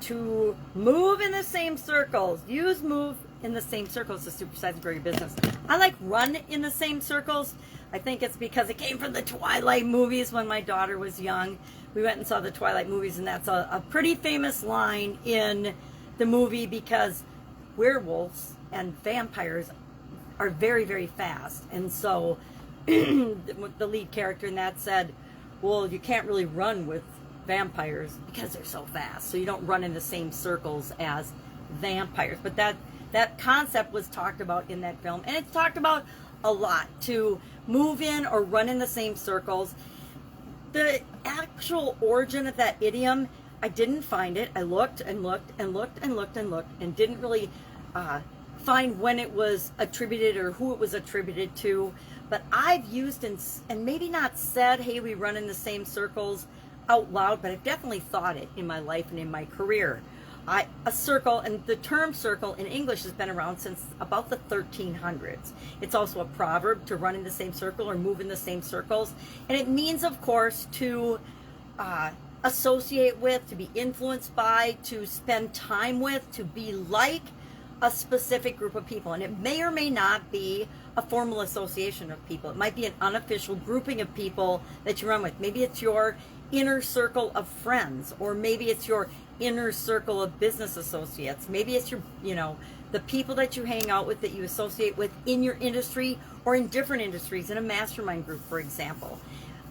to move in the same circles. Use move in the same circles to supersize and grow your business. I like run in the same circles. I think it's because it came from the Twilight movies when my daughter was young. We went and saw the Twilight movies, and that's a pretty famous line in the movie because werewolves and vampires are very, very fast. And so the lead character in that said, well, you can't really run with vampires because they're so fast. So you don't run in the same circles as vampires. But that concept was talked about in that film. And it's talked about a lot, to move in or run in the same circles. The actual origin of that idiom, I didn't find it. I looked and looked and looked and looked and looked and didn't really find when it was attributed or who it was attributed to. But I've used and maybe not said, hey, we run in the same circles out loud, but I've definitely thought it in my life and in my career. A circle, and the term circle in English has been around since about the 1300s. It's also a proverb, to run in the same circle or move in the same circles. And it means, of course, to associate with, to be influenced by, to spend time with, to be like a specific group of people. And it may or may not be a formal association of people. It might be an unofficial grouping of people that you run with. Maybe it's your inner circle of friends, or maybe it's your inner circle of business associates. Maybe it's your, the people that you hang out with, that you associate with in your industry or in different industries, in a mastermind group, for example.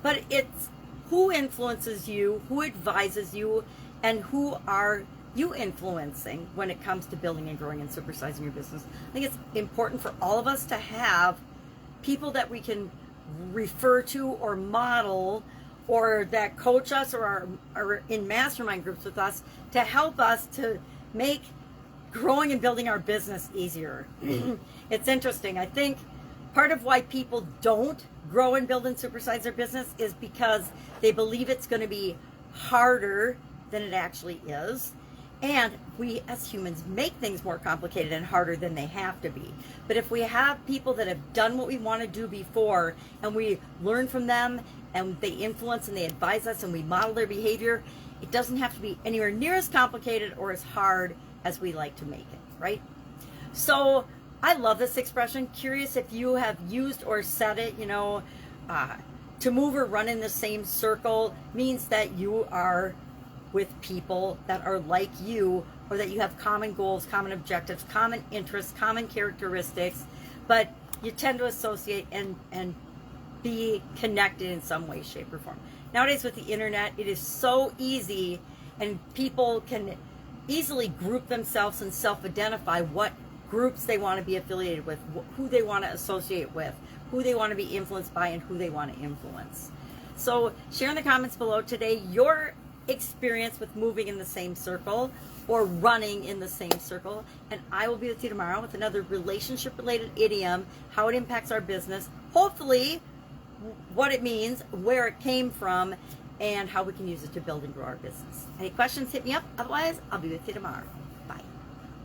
But it's who influences you, who advises you, and who are you influencing when it comes to building and growing and supersizing your business. I think it's important for all of us to have people that we can refer to or model, or that coach us or are in mastermind groups with us, to help us to make growing and building our business easier. It's interesting. I think part of why people don't grow and build and supersize their business is because they believe it's going to be harder than it actually is. And we as humans make things more complicated and harder than they have to be. But if we have people that have done what we want to do before, and we learn from them, and they influence and they advise us, and we model their behavior, it doesn't have to be anywhere near as complicated or as hard as we like to make it, right? So I love this expression. Curious if you have used or said it. To move or run in the same circle means that you are with people that are like you, or that you have common goals, common objectives, common interests, common characteristics, but you tend to associate and be connected in some way, shape, or form. Nowadays with the internet, it is so easy, and people can easily group themselves and self-identify what groups they want to be affiliated with, who they want to associate with, who they want to be influenced by, and who they want to influence. So share in the comments below today your experience with moving in the same circle or running in the same circle, and I will be with you tomorrow with another relationship related idiom, how it impacts our business, hopefully what it means, where it came from, and how we can use it to build and grow our business. Any questions, hit me up. Otherwise, I'll be with you tomorrow.